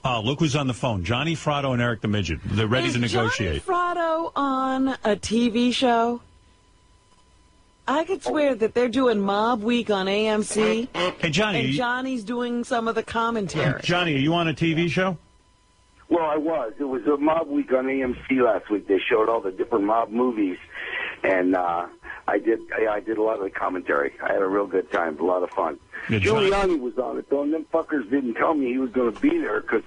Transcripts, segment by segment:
Oh, look who's on the phone. Johnny Fratto and Eric the Midget. They're ready to negotiate. Is Johnny Fratto on a TV show? I could swear that they're doing Mob Week on AMC. Hey, Johnny. And Johnny's doing some of the commentary. Johnny, are you on a TV show? Well, I was. It was a Mob Week on AMC last week. They showed all the different mob movies, and I did a lot of the commentary. I had a real good time, a lot of fun. Giuliani was on it, though, and them fuckers didn't tell me he was going to be there, because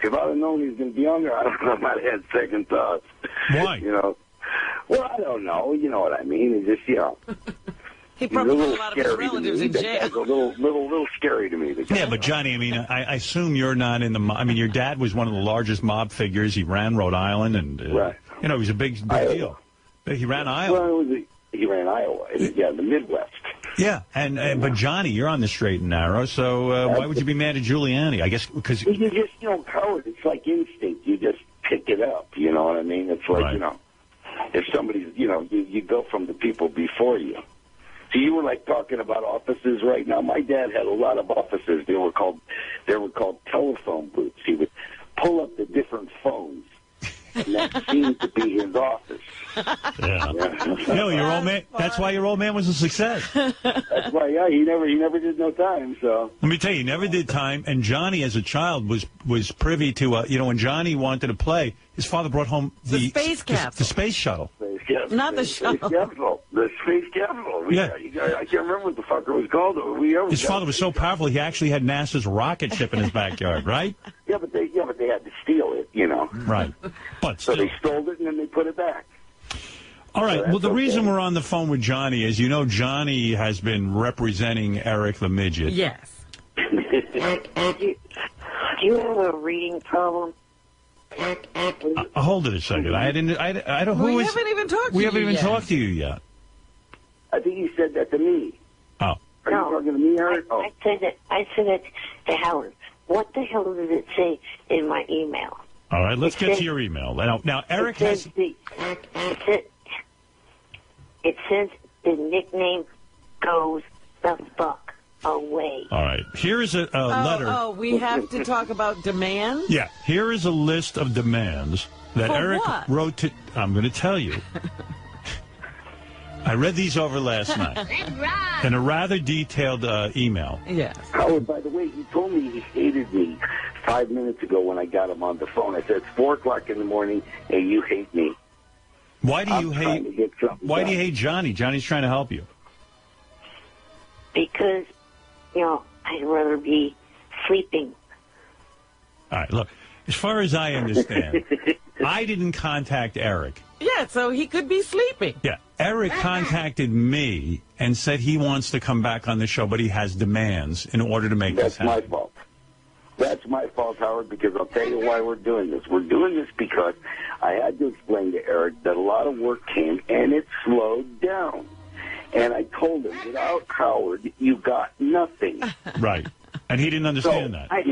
if I'd have known he was going to be on there, I don't know, I might have had second thoughts. Why? You know? Well, I don't know. You know what I mean? It's just, you know. He probably put a lot of his relatives in jail. It's a little scary to me. Yeah, but Johnny, I mean, I assume you're not in the mob. I mean, your dad was one of the largest mob figures. He ran Rhode Island, and, right. You know, he was a big deal. He ran Iowa. Well, he ran Iowa, yeah, the Midwest. Yeah, but Johnny, you're on the straight and narrow, so why would you be mad at Giuliani? I guess because... You just, you know, Howard, it's like instinct. You just pick it up, you know what I mean? It's like, right. You know, if somebody's, you know, you go from the people before you. So you were like talking about offices right now. My dad had a lot of offices. They were called telephone booths. He would pull up the different phones, and that seemed to be his office. Yeah. You know, your old man. That's why your old man was a success. That's why, yeah. He never did no time. So let me tell you, he never did time. And Johnny, as a child, was privy to. You know, when Johnny wanted to play, his father brought home the space capsule, the space shuttle. Not the shuttle. The space capital. Yeah. I can't remember what the fucker was called. His father was so powerful, he actually had NASA's rocket ship in his backyard, right? Yeah, but they had to steal it, you know. Right. But so they stole it and then they put it back. All right. Well, the reason we're on the phone with Johnny is, you know, Johnny has been representing Eric the Midget. Yes. Do you have a reading problem? Hold it a second. I don't. We haven't even talked to you. We haven't even talked to you yet. I think you said that to me. Oh. Are you talking to me, Howard? I said that to Howard. What the hell does it say in my email? All right, let's get to your email. Now Eric has... It says the nickname goes the fuck away. All right, here is a letter. Oh, we have to talk about demands? Yeah, here is a list of demands that For Eric what? wrote to... I'm going to tell you. I read these over last night in a rather detailed email. Yes. Howard, by the way, he told me he hated me 5 minutes ago when I got him on the phone. I said, it's 4 o'clock in the morning, and you hate me. Why do you hate Johnny? Johnny's trying to help you. Because, you know, I'd rather be sleeping. All right, look, as far as I understand, I didn't contact Eric. Yeah, so he could be sleeping. Yeah, Eric contacted me and said he wants to come back on the show, but he has demands in order to make this happen. That's my fault. That's my fault, Howard, because I'll tell you why we're doing this. We're doing this because I had to explain to Eric that a lot of work came and it slowed down. And I told him, without Howard, you got nothing. Right. And he didn't understand that. I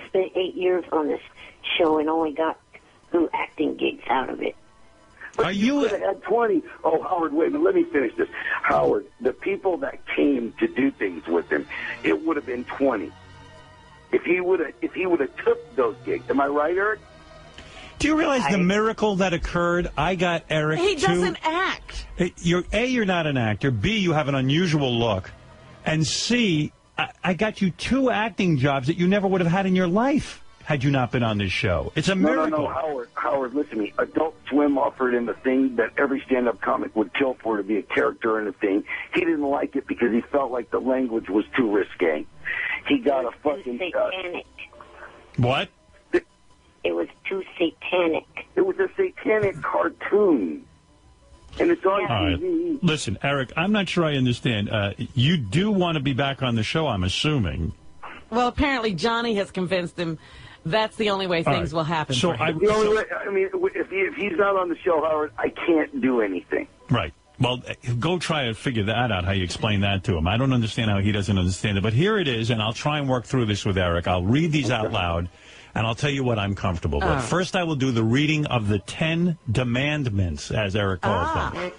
spent 8 years on this show and only got 2 acting gigs out of it. Are you could have had 20. Oh, Howard, wait a minute. Let me finish this. Howard, the people that came to do things with him, it would have been 20. If he would have took those gigs. Am I right, Eric? Do you realize the miracle that occurred? I got Eric. He doesn't act. You're not an actor. B, you have an unusual look. And C, I got you 2 acting jobs that you never would have had in your life had you not been on this show. It's a miracle. No, Howard, listen to me. Adult Swim offered him a thing that every stand-up comic would kill for, to be a character in a thing. He didn't like it because he felt like the language was too risque. He got a fucking... satanic. What? It was too satanic. It was a satanic cartoon. And it's on TV. Right. Listen, Eric, I'm not sure I understand. You do want to be back on the show, I'm assuming. Well, apparently Johnny has convinced him that's the only way things will happen. So the only way, I mean, if he's not on the show, Howard, I can't do anything. Right. Well, go try to figure that out, how you explain that to him. I don't understand how he doesn't understand it. But here it is, and I'll try and work through this with Eric. I'll read these out loud, and I'll tell you what I'm comfortable with. First, I will do the reading of the 10 demandments, as Eric calls them.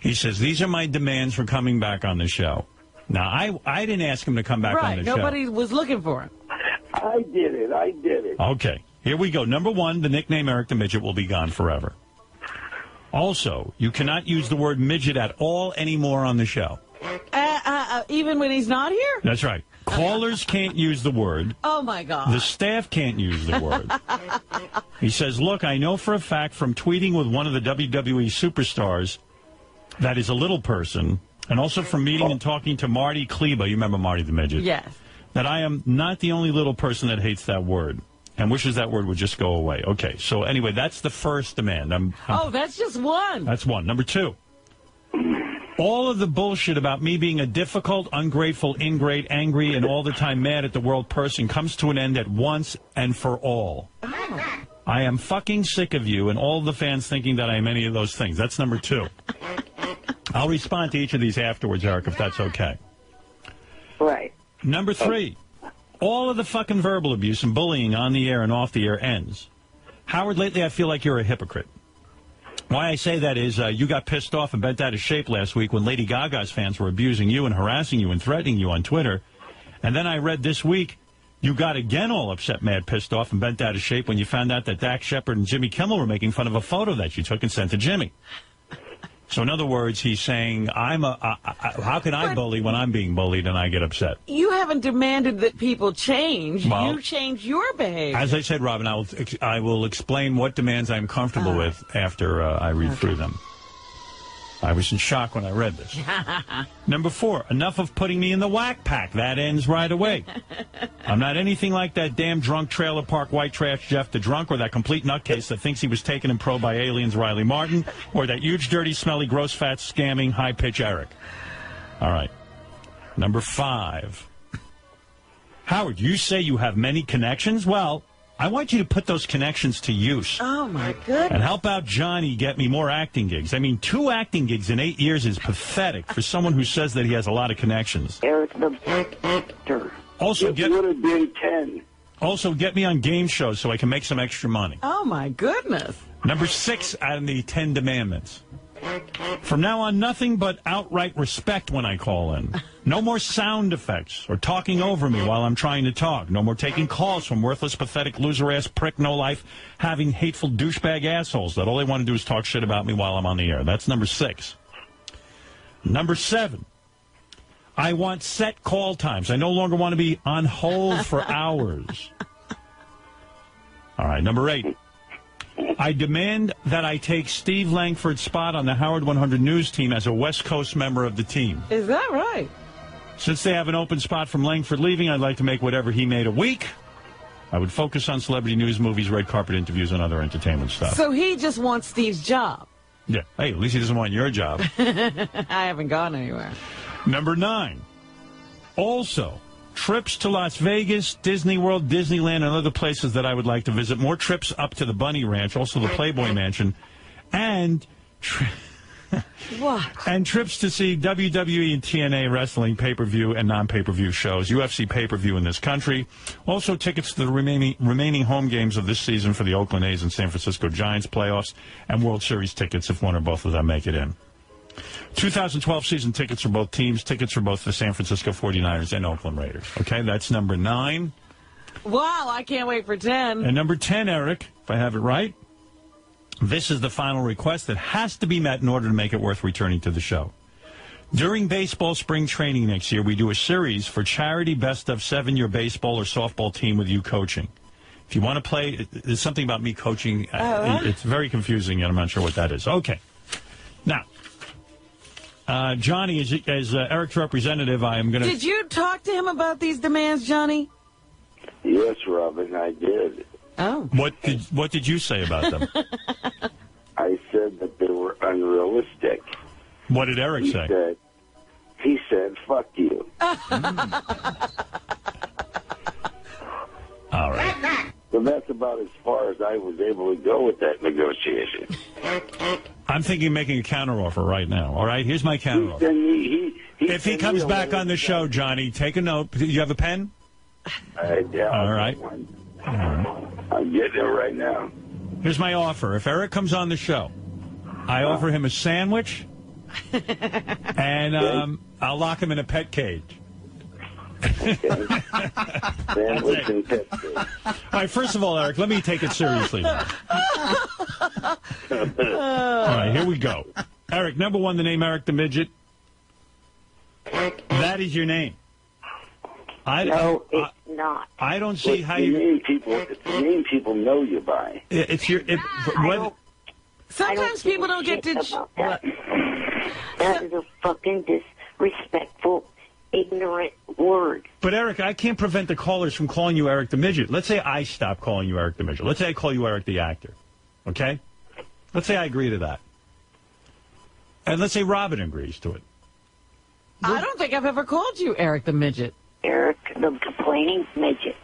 He says, these are my demands for coming back on the show. Now, I didn't ask him to come back on the show. Nobody was looking for him. I did it. Okay, here we go. Number one, the nickname Eric the Midget will be gone forever. Also, you cannot use the word midget at all anymore on the show. Even when he's not here? That's right. Callers can't use the word. Oh, my God. The staff can't use the word. He says, look, I know for a fact from tweeting with one of the WWE superstars that is a little person, and also from meeting and talking to Marty Kleba, you remember Marty the Midget? Yes. That I am not the only little person that hates that word and wishes that word would just go away. Okay, so anyway, that's the first demand. That's just one. That's one. Number two. All of the bullshit about me being a difficult, ungrateful, ingrate, angry, and all the time mad at the world person comes to an end at once and for all. Oh. I am fucking sick of you and all the fans thinking that I am any of those things. That's number two. I'll respond to each of these afterwards, Eric, if that's okay. Right. Number three. All of the fucking verbal abuse and bullying on the air and off the air ends. Howard, lately I feel like you're a hypocrite. Why I say that is you got pissed off and bent out of shape last week when Lady Gaga's fans were abusing you and harassing you and threatening you on Twitter. And then I read this week you got again all upset, mad, pissed off, and bent out of shape when you found out that Dax Shepard and Jimmy Kimmel were making fun of a photo that you took and sent to Jimmy. So in other words, he's saying, how can I bully when I'm being bullied and I get upset? You haven't demanded that people change. Well, you change your behavior. As I said, Robin, I will explain what demands I'm comfortable with after I read through them. I was in shock when I read this. Number four, enough of putting me in the Wack Pack. That ends right away. I'm not anything like that damn drunk trailer park white trash Jeff the Drunk or that complete nutcase that thinks he was taken in pro by aliens Riley Martin or that huge, dirty, smelly, gross, fat, scamming, high-pitch Eric. All right. Number five. Howard, you say you have many connections? Well, I want you to put those connections to use. Oh, my goodness. And help out Johnny get me more acting gigs. I mean, 2 acting gigs in 8 years is pathetic for someone who says that he has a lot of connections. Eric the Black Actor. Also, It would have been 10. Also, get me on game shows so I can make some extra money. Oh, my goodness. Number 6 out of the 10 Demandments. From now on, nothing but outright respect when I call in. No more sound effects or talking over me while I'm trying to talk. No more taking calls from worthless, pathetic, loser-ass, prick, no-life, having hateful douchebag assholes that all they want to do is talk shit about me while I'm on the air. That's number 6. Number 7. I want set call times. I no longer want to be on hold for hours. All right, number 8. I demand that I take Steve Langford's spot on the Howard 100 News team as a West Coast member of the team. Is that right? Since they have an open spot from Langford leaving, I'd like to make whatever he made a week. I would focus on celebrity news, movies, red carpet interviews, and other entertainment stuff. So he just wants Steve's job. Yeah. Hey, at least he doesn't want your job. I haven't gone anywhere. Number 9. Also, trips to Las Vegas, Disney World, Disneyland, and other places that I would like to visit. More trips up to the Bunny Ranch, also the Playboy Mansion, and what? And trips to see WWE and TNA wrestling pay-per-view and non-pay-per-view shows, UFC pay-per-view in this country. Also tickets to the remaining home games of this season for the Oakland A's and San Francisco Giants playoffs, and World Series tickets if one or both of them make it in. 2012 season tickets for both teams, tickets for both the San Francisco 49ers and Oakland Raiders. Okay, that's number 9. Wow, I can't wait for 10. And number 10, Eric, if I have it right, this is the final request that has to be met in order to make it worth returning to the show. During baseball spring training next year, we do a series for charity best of 7 your baseball or softball team with you coaching. If you want to play, there's something about me coaching. It's very confusing, and I'm not sure what that is. Okay. Now, Johnny, as Eric's representative, I am going to... Did you talk to him about these demands, Johnny? Yes, Robin, I did. Oh. What did you say about them? I said that they were unrealistic. What did Eric say? He said, fuck you. All right. So that's about as far as I was able to go with that negotiation. I'm thinking of making a counteroffer right now. All right, here's my counteroffer. If he comes back on the show, Johnny, take a note. Do you have a pen? Yeah. All right. I'm getting it right now. Here's my offer. If Eric comes on the show, I offer him a sandwich, and I'll lock him in a pet cage. Okay. Sandwich and pet food. All right, first of all, Eric, let me take it seriously now. All right, here we go. Eric, number one, the name Eric the Midget. That is your name. No, it's not. I don't see how you... you... It's the name people know you by. It's your... Sometimes people don't get to... That is a fucking disrespectful, ignorant word. But, Eric, I can't prevent the callers from calling you Eric the Midget. Let's say I stop calling you Eric the Midget. Let's say I call you Eric the Actor. Okay? Let's say I agree to that. And let's say Robin agrees to it. I don't think I've ever called you Eric the Midget. Eric the complaining midget.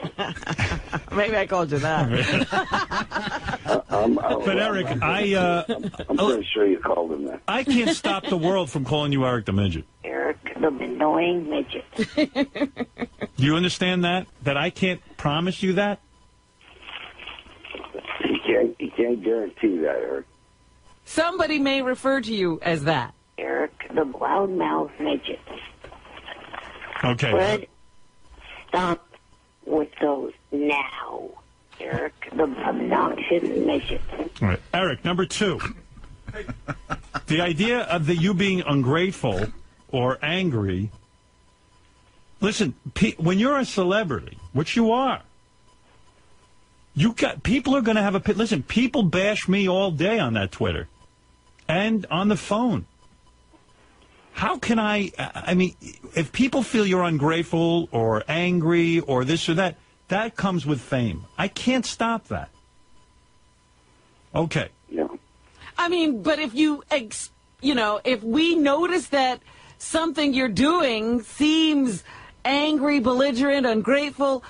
Maybe I called you that. But Eric, I'm pretty sure you called him that. I can't stop the world from calling you Eric the Midget. Eric the annoying midget. Do you understand that? That I can't promise you that? You can't guarantee that, Eric. Somebody may refer to you as that. Eric the loudmouth midget. Okay. Fred, stop with those now. Eric the obnoxious midget. All right. Eric, number two. The idea of you being ungrateful or angry. Listen, when you're a celebrity, which you are, people are going to have a... Listen, people bash me all day on that Twitter and on the phone. How can I mean, if people feel you're ungrateful or angry or this or that, that comes with fame. I can't stop that. Okay. Yeah. I mean, but if if we notice that something you're doing seems angry, belligerent, ungrateful,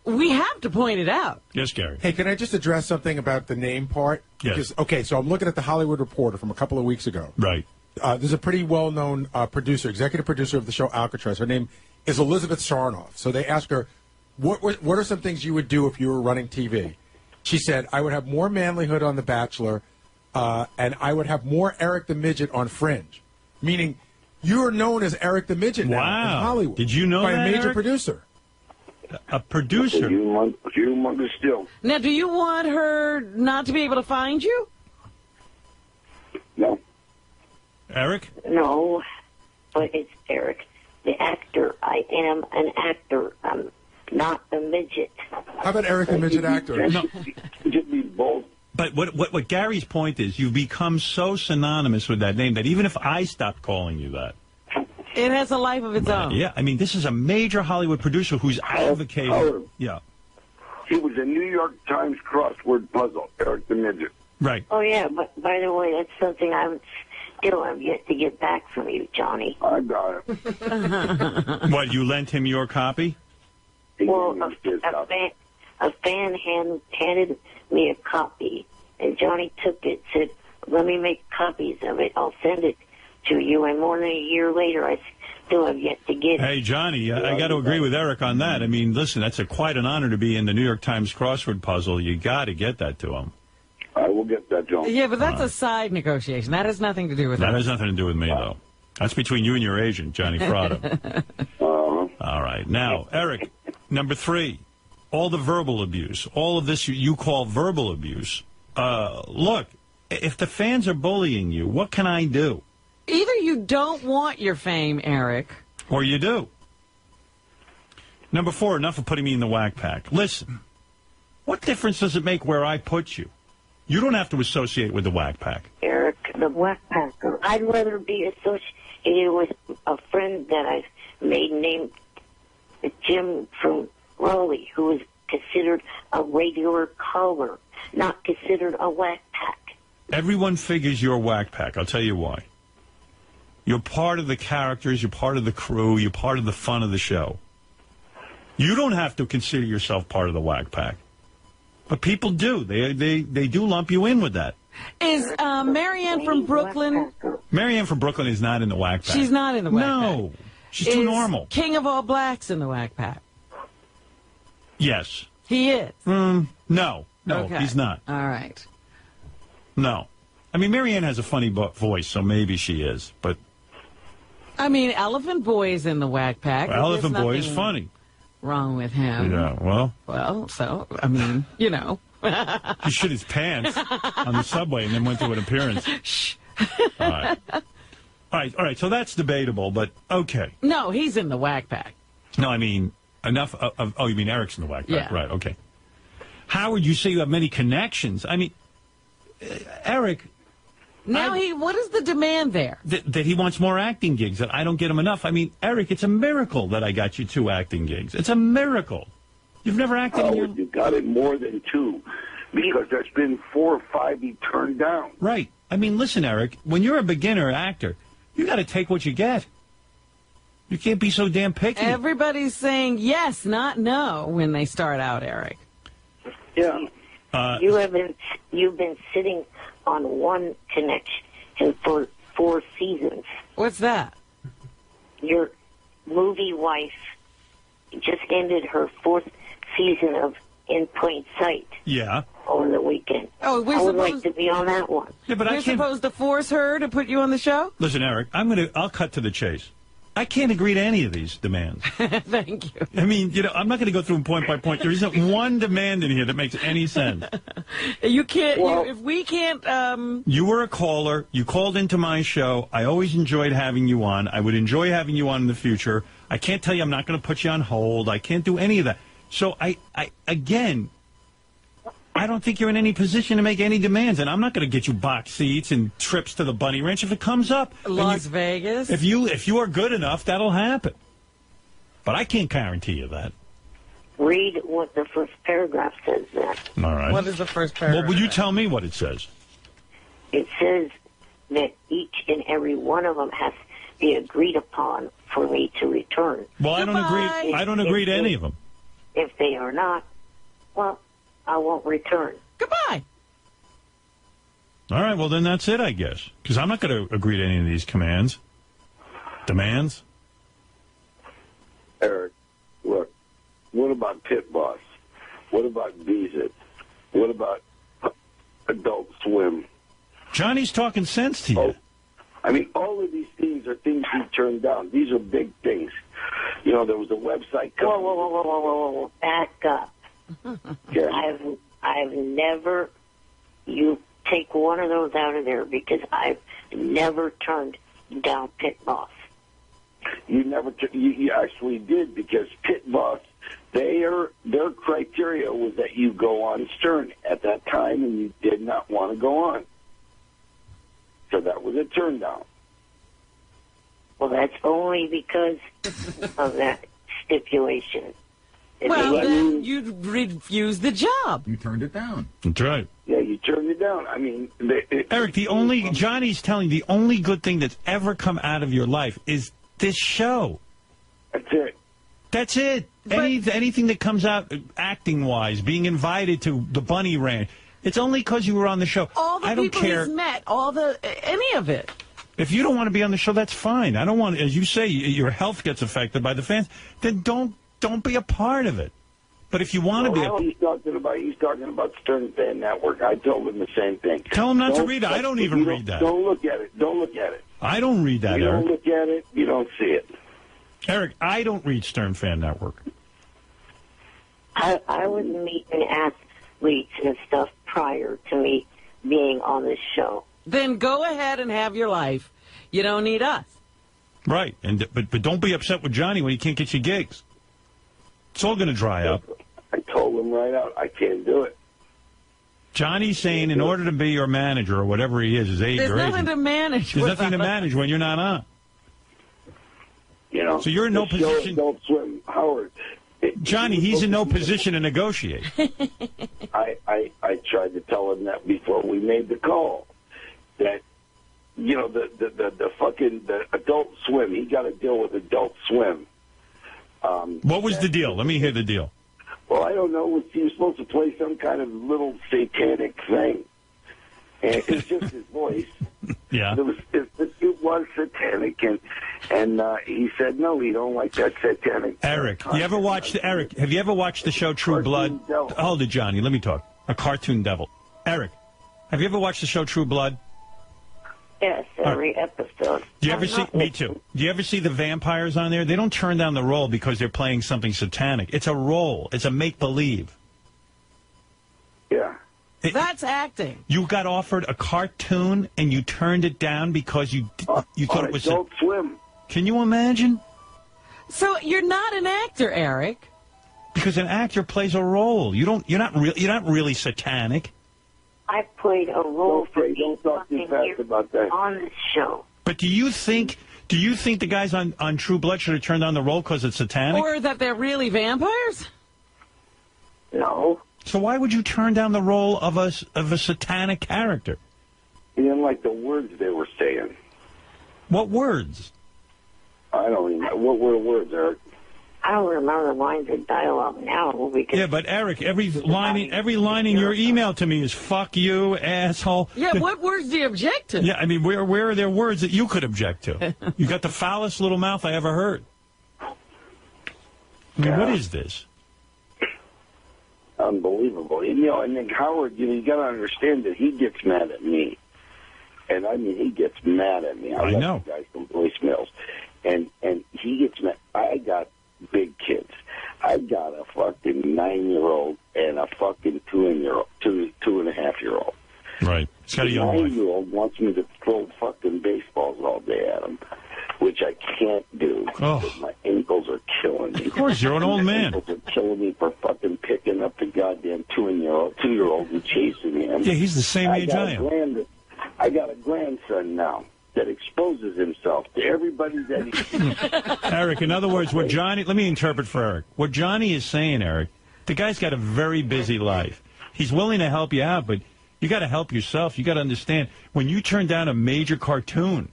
we have to point it out. Yes, Gary. Hey, can I just address something about the name part? Yes. Because, okay, so I'm looking at the Hollywood Reporter from a couple of weeks ago. Right. There's a pretty well-known producer, executive producer of the show Alcatraz. Her name is Elizabeth Sarnoff. So they asked her, what are some things you would do if you were running TV? She said, I would have more manlyhood on The Bachelor, and I would have more Eric the Midget on Fringe. Meaning, you are known as Eric the Midget now in Hollywood. Did you know by that, a major Eric? producer. A producer? Humongous still. Now, do you want her not to be able to find you? No. Eric? No, but it's Eric, the actor. I am an actor. I'm not a midget. How about Eric the Midget actor? No. Just be bold. But what Gary's point is, you've become so synonymous with that name that even if I stopped calling you that, it has a life of its own. Yeah, I mean, this is a major Hollywood producer who's advocating. Yeah. He was a New York Times crossword puzzle, Eric the Midget. Right. Oh, yeah, but by the way, that's something I still have yet to get back from you, Johnny. I got it. What, you lent him your copy? Well, a fan handed me a copy, and Johnny took it, said, let me make copies of it. I'll send it to you. And more than a year later, I still have yet to get it. Hey, Johnny, I got to agree with Eric on that. I mean, listen, that's quite an honor to be in the New York Times crossword puzzle. You got to get that to him. I will get that, John. Yeah, but that's a side negotiation. That has nothing to do with that. That us. has nothing to do with me, though. That's between you and your agent, Johnny Fratto. All right. Now, Eric, number 3, all the verbal abuse, all of this you call verbal abuse. Look, if the fans are bullying you, what can I do? Either you don't want your fame, Eric. Or you do. Number 4, enough of putting me in the Wack Pack. Listen, what difference does it make where I put you? You don't have to associate with the Wack Pack. Eric, the Wack Packer. I'd rather be associated with a friend that I've made named Jim from Raleigh, who is considered a regular caller, not considered a Wack Pack. Everyone figures you're Wack Pack. I'll tell you why. You're part of the characters, you're part of the crew, you're part of the fun of the show. You don't have to consider yourself part of the Wack Pack. But people do. They do lump you in with that. Is Marianne from Brooklyn? Marianne from Brooklyn is not in the Wack Pack. She's not in the Wack Pack. No. She's too normal. King of All Blacks in the Wack Pack? Yes. He is? No, okay. He's not. All right. No. I mean, Marianne has a funny voice, so maybe she is. But I mean, Elephant Boy is in the Wack Pack. Well, Elephant Boy is funny. Wrong with him. Yeah, well. Well, so, I mean, you know. He shit his pants on the subway and then went to an appearance. Shh. All right. So that's debatable, but okay. No, he's in the Wack Pack. No, I mean, enough of you mean Eric's in the Wack Pack? Yeah. Right, okay. Howard, you say you have many connections. I mean, Eric... Now what is the demand there? That he wants more acting gigs, that I don't get him enough. I mean, Eric, it's a miracle that I got you 2 acting gigs. It's a miracle. You've never acted in your... You got it more than 2, because there's been 4 or 5 he turned down. Right. I mean, listen, Eric, when you're a beginner actor, you got to take what you get. You can't be so damn picky. Everybody's saying yes, not no, when they start out, Eric. Yeah. You've been sitting on one connection for 4 seasons. What's that? Your movie wife just ended her 4th season of In Plain Sight. Yeah. Over the weekend. Oh, I would like to be on that one. Yeah, but we're supposed to force her to put you on the show? Listen, Eric, I'll cut to the chase. I can't agree to any of these demands. Thank you. I mean, I'm not going to go through them point by point. There isn't one demand in here that makes any sense. You can't, if we can't... You were a caller. You called into my show. I always enjoyed having you on. I would enjoy having you on in the future. I can't tell you I'm not going to put you on hold. I can't do any of that. So, again, I don't think you're in any position to make any demands, and I'm not going to get you box seats and trips to the Bunny Ranch if it comes up. Las Vegas. If you are good enough, that'll happen. But I can't guarantee you that. Read what the first paragraph says there. All right. What is the first paragraph? Well, would you tell me what it says? It says that each and every one of them has to be agreed upon for me to return. Well, I don't agree to any of them. If they are not, well, I won't return. Goodbye. All right, well, then that's it, I guess. Because I'm not going to agree to any of these demands. Eric, look, what about Pit Boss? What about Visa? What about Adult Swim? Johnny's talking sense to you. Oh, I mean, all of these things are things he turned down. These are big things. You know, there was a website company. Whoa. Back up. Yeah. I've never, you take one of those out of there, because I've never turned down Pit Boss. You never, you actually did, because Pit Boss, their criteria was that you go on Stern at that time, and you did not want to go on. So that was a turn down. Well, that's only because of that stipulation. Well, then you refused the job. You turned it down. That's right. Yeah, you turned it down. I mean... Eric, Johnny's telling the only good thing that's ever come out of your life is this show. That's it. That's it. Anything that comes out acting-wise, being invited to the Bunny Ranch, it's only because you were on the show. All the people he's met, any of it. If you don't want to be on the show, that's fine. I don't want, as you say, your health gets affected by the fans, then don't be a part of it. But if you want to be he's talking about Stern Fan Network. I told him the same thing. Tell him not to read it. I don't even read that. Don't look at it. Don't look at it. I don't read that, Eric. You don't look at it, you don't see it. Eric, I don't read Stern Fan Network. I was meeting athletes and stuff prior to me being on this show. Then go ahead and have your life. You don't need us. Right, but don't be upset with Johnny when he can't get you gigs. It's all going to dry up. I told him right out, I can't do it. Johnny's saying in order to be your manager or whatever he is, his age There's or nothing to manage. There's nothing to manage when you're not on. You know, so you're in no position. Don't swim, Howard. Johnny, he's in no position to negotiate. I tried to tell him that before we made the call. That, you know, the Adult Swim, he got to deal with Adult Swim. What was the deal? Let me hear the deal. Well, I don't know. He was supposed to play some kind of little satanic thing. And it's just his voice. Yeah. It was satanic, and he said no, he don't like that satanic. Eric, have you ever watched the show True Blood? Hold it, Johnny. Let me talk. A cartoon devil. Eric, have you ever watched the show True Blood? Yes, every episode. Do you ever see? Me too. Do you ever see the vampires on there? They don't turn down the role because they're playing something satanic. It's a role. It's a make-believe. Yeah. That's acting. You got offered a cartoon and you turned it down because you thought it was. Adult Swim. Can you imagine? So you're not an actor, Eric. Because an actor plays a role. You're not really satanic. I played a role for Don't talk too fast about that. on this show. But do you think the guys on True Blood should have turned on the role because it's satanic? Or that they're really vampires? No. So why would you turn down the role of a satanic character? He didn't like the words they were saying. What words? I don't even know. What were the words, Eric? I don't remember the lines of dialogue now because Yeah, but Eric, every line in your email to me is "fuck you, asshole." Yeah, what words do you object to? Yeah, I mean, where are there words that you could object to? You got the foulest little mouth I ever heard. I mean, what is this? Unbelievable. And then Howard, you got to understand that he gets mad at me. And I mean, he gets mad at me. I know. The guys from voicemails. And he gets mad. I got big kids. I got a fucking 9-year-old and a fucking 2.5-year-old. Right. It's got a young wife. 9-year-old wants me to throw fucking baseballs all day at him, which I can't do. Oh. My ankles are killing me. Of course, you're an old man. My ankles are killing me for fucking picking up the goddamn 2-year-old and chasing him. Yeah, he's the same age I am. I got a grandson now that exposes himself to everybody that he... Eric, in other words, what Johnny... Let me interpret for Eric. What Johnny is saying, Eric, the guy's got a very busy life. He's willing to help you out, but you got to help yourself. You got to understand, when you turn down a major cartoon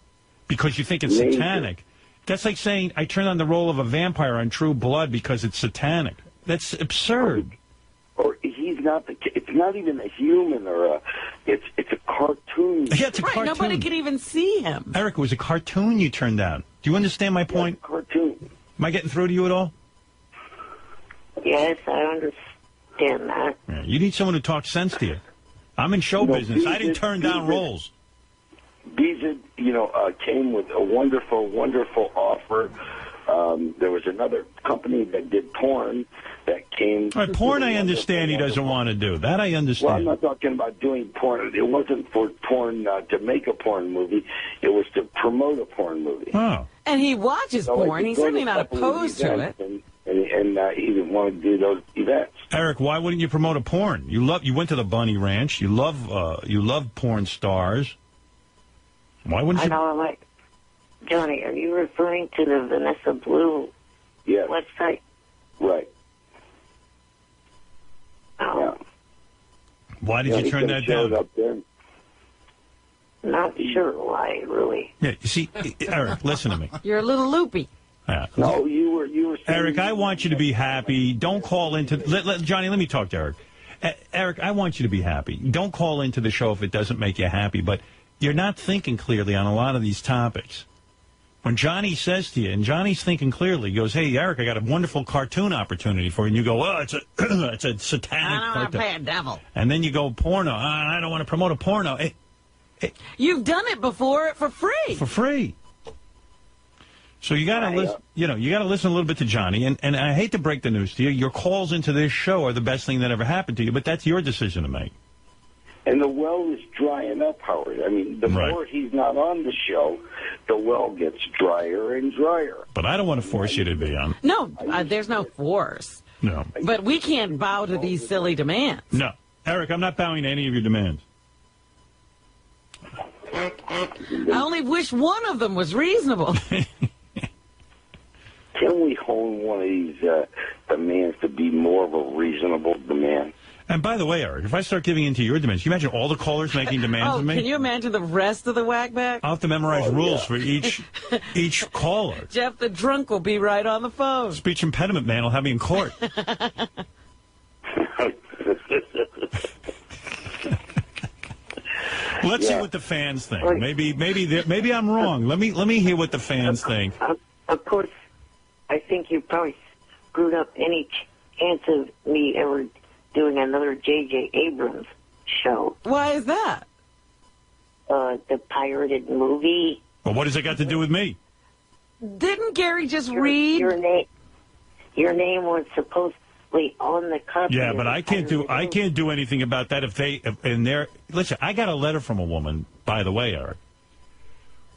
because you think it's satanic, that's like saying, I turned on the role of a vampire on True Blood because it's satanic. That's absurd. Or he's not the... It's not even a human or a... It's a cartoon. Yeah, it's a cartoon. Nobody can even see him. Eric, it was a cartoon you turned down. Do you understand my point? Yeah, cartoon. Am I getting through to you at all? yes, I understand that. Yeah, you need someone who talks sense to you. I'm in show business. I didn't turn down roles. Beezid, came with a wonderful, wonderful offer. There was another company that did porn that came... All right, porn I understand he doesn't want to do. That I understand. Well, I'm not talking about doing porn. It wasn't for porn to make a porn movie. It was to promote a porn movie. Oh. And he watches porn. He's certainly not opposed to it. And he didn't want to do those events. Eric, why wouldn't you promote a porn? You went to the Bunny Ranch. You love porn stars. Why wouldn't you? I know, like, Johnny, are you referring to the Vanessa Blue website? Right. Oh. Yeah. Why did you turn that down? Up there. Not sure why, really. Yeah, you see, Eric, listen to me. You're a little loopy. Yeah. No, you were. Eric, I want you to be happy. Don't call into... Johnny, let me talk to Eric. Eric, I want you to be happy. Don't call into the show if it doesn't make you happy, but you're not thinking clearly on a lot of these topics. When Johnny says to you, and Johnny's thinking clearly, he goes, hey, Eric, I got a wonderful cartoon opportunity for you. And you go, oh, it's a satanic I don't want to pay a devil. And then you go, porno. I don't want to promote a porno. You've done it before for free. For free. So you got to listen. You got to listen a little bit to Johnny. And I hate to break the news to you. Your calls into this show are the best thing that ever happened to you, but that's your decision to make. And the well is drying up, Howard. I mean, the more he's not on the show, the well gets drier and drier. But I don't want to force you to be on. No, there's no force. No. But we can't bow to these silly demands. No. Eric, I'm not bowing to any of your demands. I only wish one of them was reasonable. Can we hone one of these demands to be more of a reasonable demand? And by the way, Eric, if I start giving in to your demands, can you imagine all the callers making demands of me? Can you imagine the rest of the Wack Pack? I'll have to memorize rules for each caller. Jeff the drunk will be right on the phone. Speech impediment man will have me in court. Let's see what the fans think. Maybe I'm wrong. Let me hear what the fans think. Of course, I think you probably screwed up any chance of me ever doing another J.J. Abrams show. Why is that? the pirated movie. Well, what does it got to do with me? Didn't Gary just read? Your name was supposedly on the cover. Yeah, but I can't do anything about that listen, I got a letter from a woman, by the way, Eric,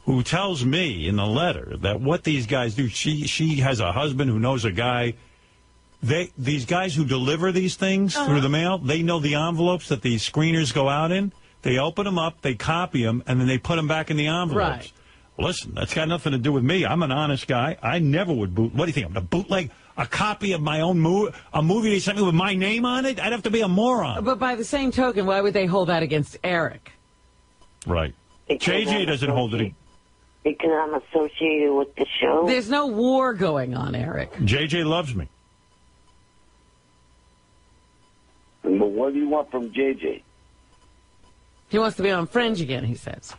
who tells me in the letter that what these guys do, she has a husband who knows a guy. These guys who deliver these things through the mail, they know the envelopes that these screeners go out in. They open them up, they copy them, and then they put them back in the envelopes. Right. Listen, that's got nothing to do with me. I'm an honest guy. I never would boot. What do you think? I'm going to bootleg a copy of my own a movie they sent me with my name on it? I'd have to be a moron. But by the same token, why would they hold that against Eric? Right. JJ doesn't hold it. Because I'm associated with the show. There's no war going on, Eric. JJ loves me. But what do you want from JJ? He wants to be on Fringe again, he says.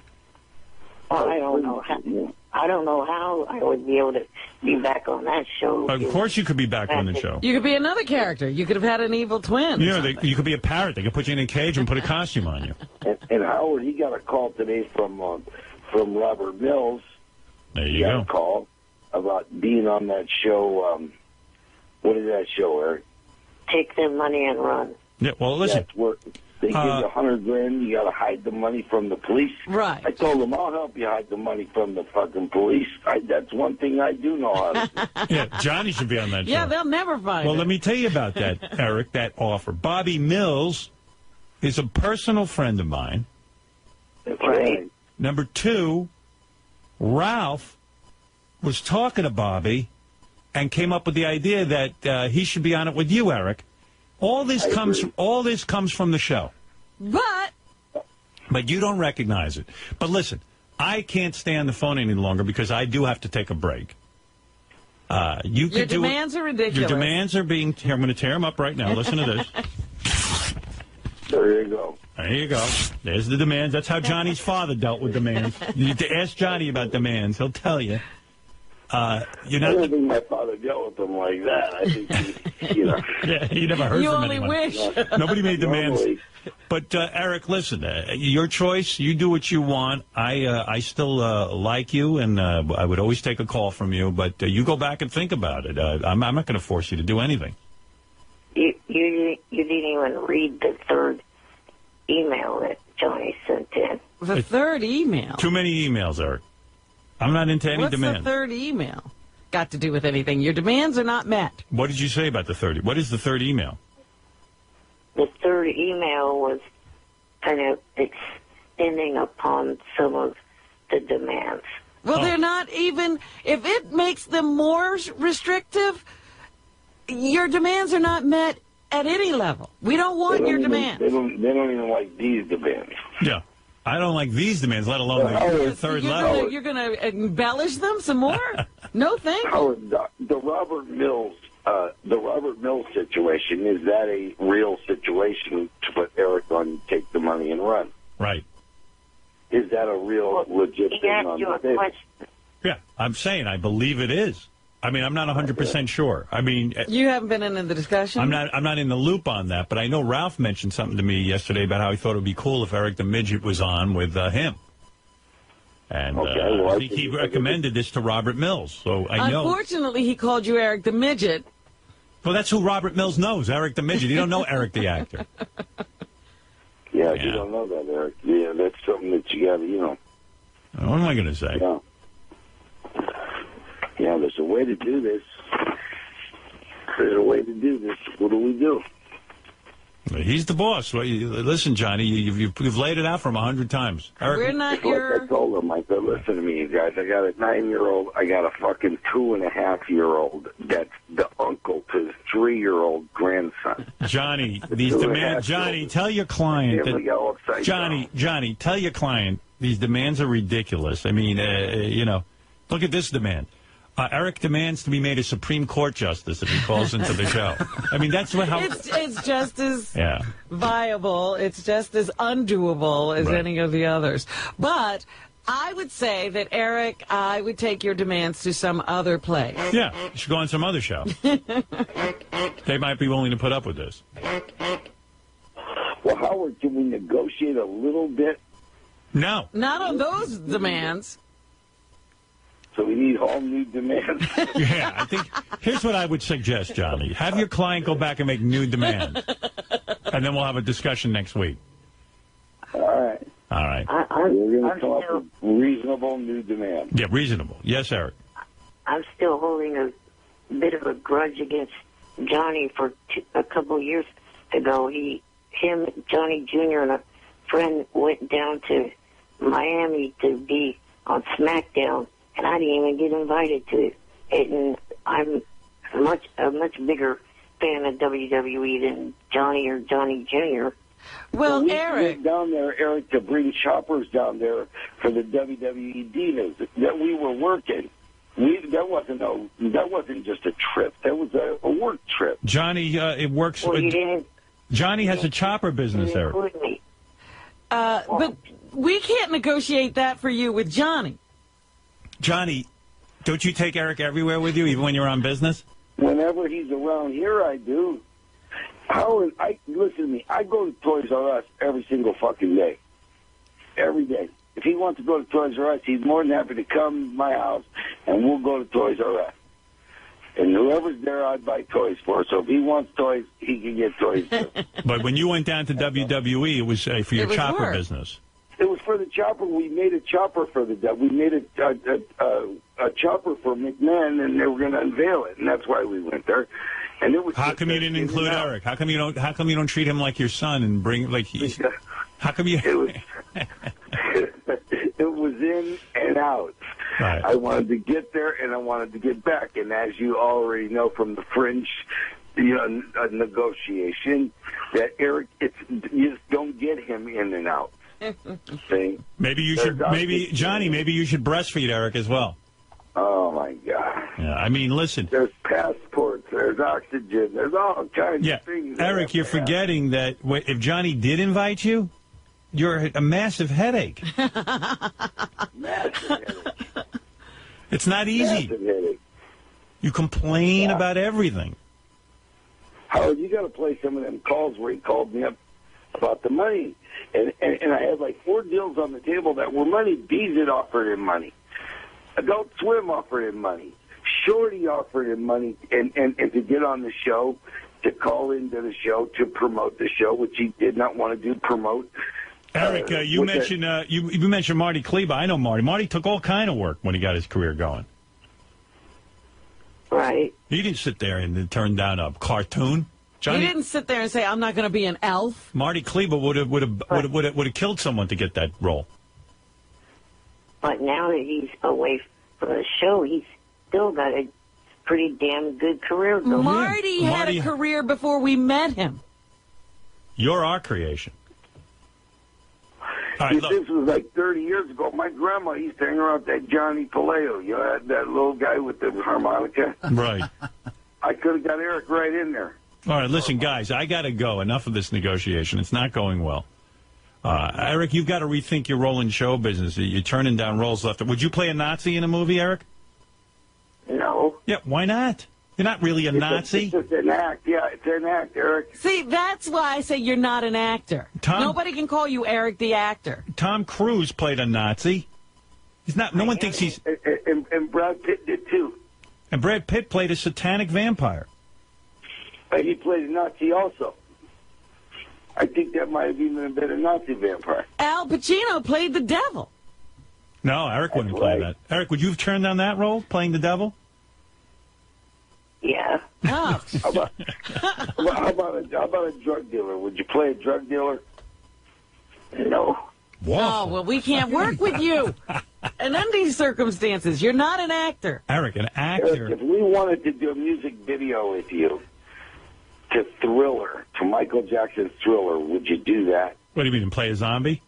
Well, I don't know how I would be able to be back on that show. Of course you could be back on the show. You could be another character. You could have had an evil twin. You could be a parrot. They could put you in a cage and put a costume on you. And Howard, he got a call today from Robert Mills. There you He go. got a call about being on that show. What is that show, Eric? Take their money and run. Yeah, well, listen. That's where they give you $100,000. You got to hide the money from the police. Right. I told them I'll help you hide the money from the fucking police. That's one thing I do know how to do. Yeah, Johnny should be on that show. Yeah, they'll never find Well, it. let me tell you about that, Eric, that offer. Bobby Mills is a personal friend of mine. That's right. Number two, Ralph was talking to Bobby and came up with the idea that he should be on it with you, Eric. All this comes from the show. But you don't recognize it. But listen, I can't stay on the phone any longer because I do have to take a break. Your demands are ridiculous. Your demands are being... Here, I'm going to tear them up right now. Listen to this. There you go. There you go. There's the demands. That's how Johnny's father dealt with demands. You need to ask Johnny about demands. He'll tell you. I don't think my father dealt with them like that. I think he Yeah, he never heard you from only anyone. wish. Nobody made demands. But, Eric, listen, your choice. You do what you want. I still like you, and I would always take a call from you. But you go back and think about it. I'm not going to force you to do anything. You didn't even read the third email that Johnny sent in. The third email? Too many emails, Eric. I'm not into any demands. What's the third email got to do with anything? Your demands are not met. What did you say about the third? What is the third email? The third email was kind of extending upon some of the demands. Well, they're not even... If it makes them more restrictive, your demands are not met at any level. We don't want your demands. They don't even like these demands. Yeah. I don't like these demands, let alone the third level. You're going to embellish them some more? No, thank you. Howard, the Robert Mills situation, is that a real situation to put Eric on Take the Money and Run? Right. Is that a real legit He thing asked on you the a table? question. Yeah, I'm saying I believe it is. I mean, I'm not 100% sure. I mean, You haven't been in the discussion? I'm not in the loop on that, but I know Ralph mentioned something to me yesterday about how he thought it would be cool if Eric the Midget was on with him. And I think he recommended this to Robert Mills, so I know. Unfortunately, he called you Eric the Midget. Well, that's who Robert Mills knows, Eric the Midget. You don't know Eric the actor. Yeah, you don't know that, Eric. Yeah, that's something that you got to, What am I going to say? Yeah, there's a way to do this. There's a way to do this. What do we do? He's the boss. Well, listen, Johnny, you've laid it out for him 100 times. Eric, We're not Like I told him, I said, listen to me, you guys. I got a 9-year-old. I got a fucking 2.5-year-old that's the uncle to his 3-year-old grandson. Johnny, these demands. Johnny, tell your client Here we go, upside down. Johnny, tell your client these demands are ridiculous. I mean, look at this demand. Eric demands to be made a Supreme Court justice if he calls into the show. I mean, that's how... It's just as viable. It's just as undoable as any of the others. But I would say that, Eric, I would take your demands to some other place. Yeah, you should go on some other show. They might be willing to put up with this. Well, Howard, can we negotiate a little bit? No. Not on those demands. So we need all new demands. Yeah, I think, here's what I would suggest, Johnny. Have your client go back and make new demands. And then we'll have a discussion next week. All right. All right. We're going to come up with reasonable new demands. Yeah, reasonable. Yes, Eric. I'm still holding a bit of a grudge against Johnny. For a couple of years ago, Johnny Jr. and a friend went down to Miami to be on SmackDown, and I didn't even get invited to it. And I'm a much bigger fan of WWE than Johnny or Johnny Jr. Well, we Eric. went down there, Eric, to bring choppers down there for the WWE Divas that we were working. That wasn't just a trip. That was a work trip. Johnny, it works. Well, you didn't. Johnny has a chopper business, Eric. Include me. But we can't negotiate that for you with Johnny. Johnny, don't you take Eric everywhere with you, even when you're on business? Whenever he's around here, I do. Listen to me. I go to Toys R Us every single fucking day. Every day. If he wants to go to Toys R Us, he's more than happy to come to my house, and we'll go to Toys R Us. And whoever's there, I'd buy toys for. So if he wants toys, he can get toys too. But when you went down to WWE, it was for your chopper work. business. It was for the chopper. We made a chopper for we made a chopper for McMahon, and they were going to unveil it, and that's why we went there. And it was. How come you didn't include Eric? How come you don't treat him like your son and bring like he's? How come you? It was. It was in and out. Right. I wanted to get there, and I wanted to get back. And as you already know from the French, negotiation, that Eric, you just don't get him in and out. See? Maybe you should. Maybe Johnny. Maybe you should breastfeed Eric as well. Oh my God. Yeah. I mean, listen. There's passports. There's oxygen. There's all kinds of things. Eric, you're forgetting that if Johnny did invite you, you're a massive headache. Massive headache. It's not easy. Massive headache. You complain about everything. Howard, you got to play some of them calls where he called me up about the money. And I had like 4 deals on the table that were money. Bees had offered him money. Adult Swim offered him money. Shorty offered him money and to get on the show, to call into the show, to promote the show, which he did not want to do, promote. Eric, you mentioned you mentioned Marty Kleba. I know Marty. Marty took all kind of work when he got his career going. Right. He didn't sit there and turn down a cartoon. Johnny, He didn't sit there and say, "I'm not going to be an elf." Marty Kleba would have killed someone to get that role. But now that he's away from the show, he's still got a pretty damn good career going. Marty had a career before we met him. You're our creation. All right, This was like 30 years ago. My grandma used to hang around that Johnny Paleo. You know, that little guy with the harmonica. right. I could have got Eric right in there. All right, listen, guys, I got to go. Enough of this negotiation. It's not going well. Eric, you've got to rethink your role in show business. You're turning down roles left. Would you play a Nazi in a movie, Eric? No. Yeah, why not? You're not really a Nazi. It's an act. Yeah, it's an act, Eric. See, that's why I say you're not an actor. Nobody can call you Eric the actor. Tom Cruise played a Nazi. He's not. No one thinks he's. And Brad Pitt did too. And Brad Pitt played a satanic vampire. And he played a Nazi also. I think that might have even been a Nazi vampire. Al Pacino played the devil. No, Eric wouldn't play that. Eric, would you have turned down that role, playing the devil? Yeah. Oh. How about a drug dealer? Would you play a drug dealer? No. Whoa. Oh, well, we can't work with you. And under these circumstances, you're not an actor. Eric, an actor. Eric, if we wanted to do a music video with you to Thriller, to Michael Jackson's Thriller, would you do that? What do you mean, play a zombie?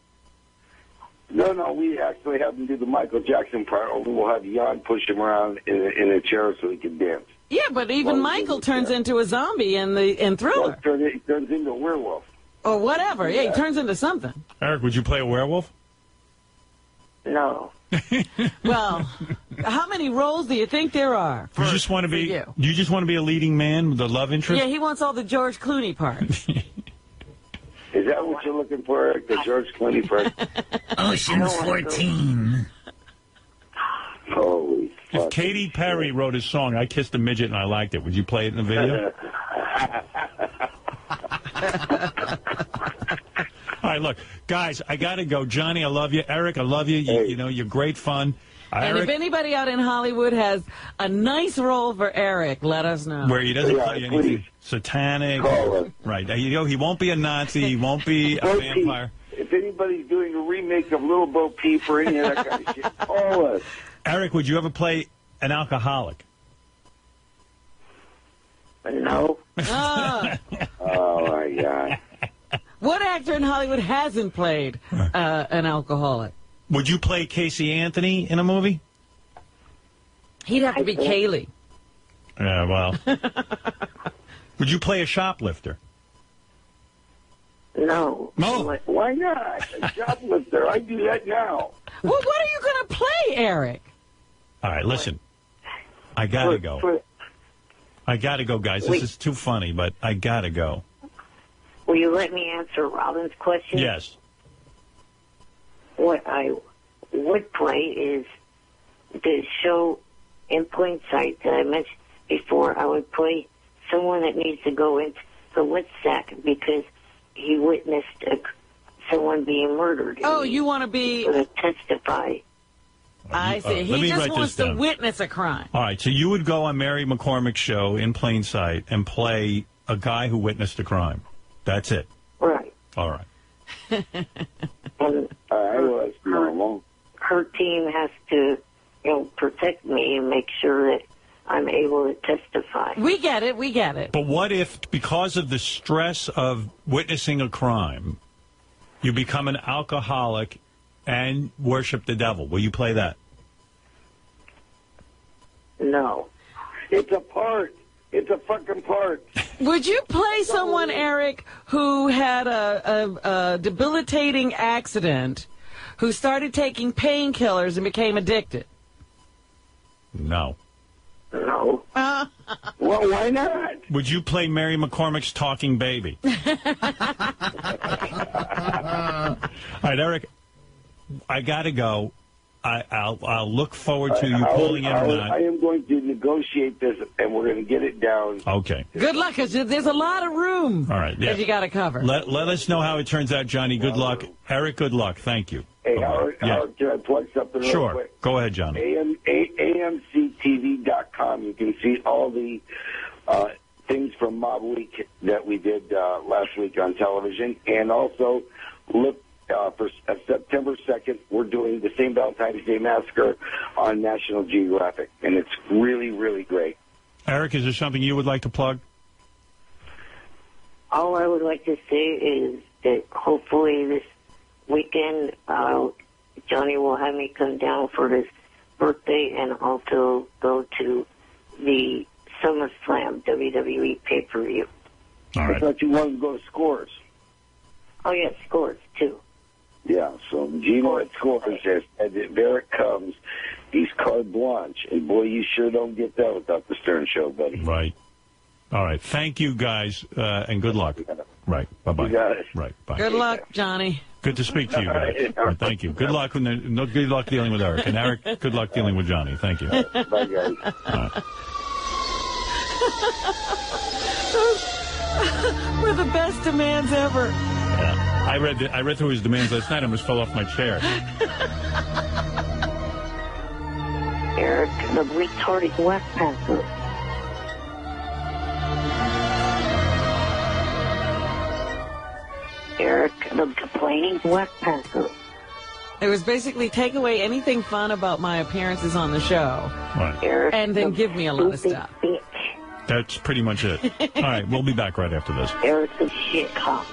No, we actually have him do the Michael Jackson part, or we'll have Jan push him around in a chair so he can dance. Yeah, but even Michael turns into a zombie in Thriller. Well, he turns into a werewolf. Or whatever. Yeah, he turns into something. Eric, would you play a werewolf? No. Well, how many roles do you think there are? You just want to be. You? You just want to be a leading man with a love interest? Yeah, he wants all the George Clooney parts. Is that what what you're looking for, Eric? The George Clooney first. Ocean's 14. Holy fuck. If Katy Perry wrote a song, I Kissed a Midget and I liked it, would you play it in the video? All right, look, guys, I got to go. Johnny, I love you. Eric, I love you. You know, you're great fun. And Eric, if anybody out in Hollywood has a nice role for Eric, let us know. where he doesn't play anything satanic. Right. You know, he won't be a Nazi. He won't be a vampire. If anybody's doing a remake of Little Bo Peep or any of that kind of shit, call us. Eric, would you ever play an alcoholic? No. Ah. Oh, my God. What actor in Hollywood hasn't played an alcoholic? Would you play Casey Anthony in a movie? He'd have to be Kaylee. Yeah, well. Would you play a shoplifter? No. No. Why not? A shoplifter. I do that now. Well, what are you going to play, Eric? All right, listen. I got to go. I got to go, guys. This is too funny, but I got to go. Will you let me answer Robin's question? Yes. What I would play is the show In Plain Sight that I mentioned before. I would play someone that needs to go into the wet sack because he witnessed someone being murdered. Oh, you want to be... To testify. I see. Let He me just write wants this to down. witness a crime. All right, so you would go on Mary McCormick's show In Plain Sight and play a guy who witnessed a crime. That's it. Right. All right. And her team has to, protect me and make sure that I'm able to testify. We get it. We get it. But what if, because of the stress of witnessing a crime, you become an alcoholic and worship the devil? Will you play that? No. It's a part. It's a fucking part. Would you play someone, Eric, who had a debilitating accident, who started taking painkillers and became addicted? No. No. Well, why not? Would you play Mary McCormick's talking baby? All right, Eric, I got to go. I'll look forward to you pulling in on that. I am going to negotiate this, and we're going to get it down. Okay. Good luck, because there's a lot of room All right, yeah. that you got to cover. Let us know how it turns out, Johnny. Good luck. Eric, good luck. Thank you. Hey, Howard, can I plug something real Sure. quick? Go ahead, Johnny. AMCTV.com. You can see all the things from Mob Week that we did last week on television. And also, look for September 2nd, we're doing the St. Valentine's Day Massacre on National Geographic. And it's really, really great. Eric, is there something you would like to plug? All I would like to say is that hopefully this weekend, Johnny will have me come down for his birthday and also go to the SummerSlam WWE pay-per-view. All right. I thought you wanted to go to Scores. Oh, yeah, Scores, too. Yeah, so Gino at Scores says that if Eric comes, he's carte blanche. And, boy, you sure don't get that without the Stern Show, buddy. Right. All right. Thank you, guys, and good luck. Right. Bye-bye. You got it. Right. Bye. Good luck, Johnny. Good to speak to you guys. All right, thank you. Good luck. Good luck dealing with Eric. And Eric, good luck dealing with Johnny. Thank you. Bye, guys. All right. We're the best demands ever. Yeah. I read through his demands last night. I almost fell off my chair. Eric, the retarded Wack Pack. Eric, the complaining Wack Pack. It was basically take away anything fun about my appearances on the show, Right. Eric, and then give me a lot of stuff. That's pretty much it. All right. We'll be back right after this. Eric, the shit cock.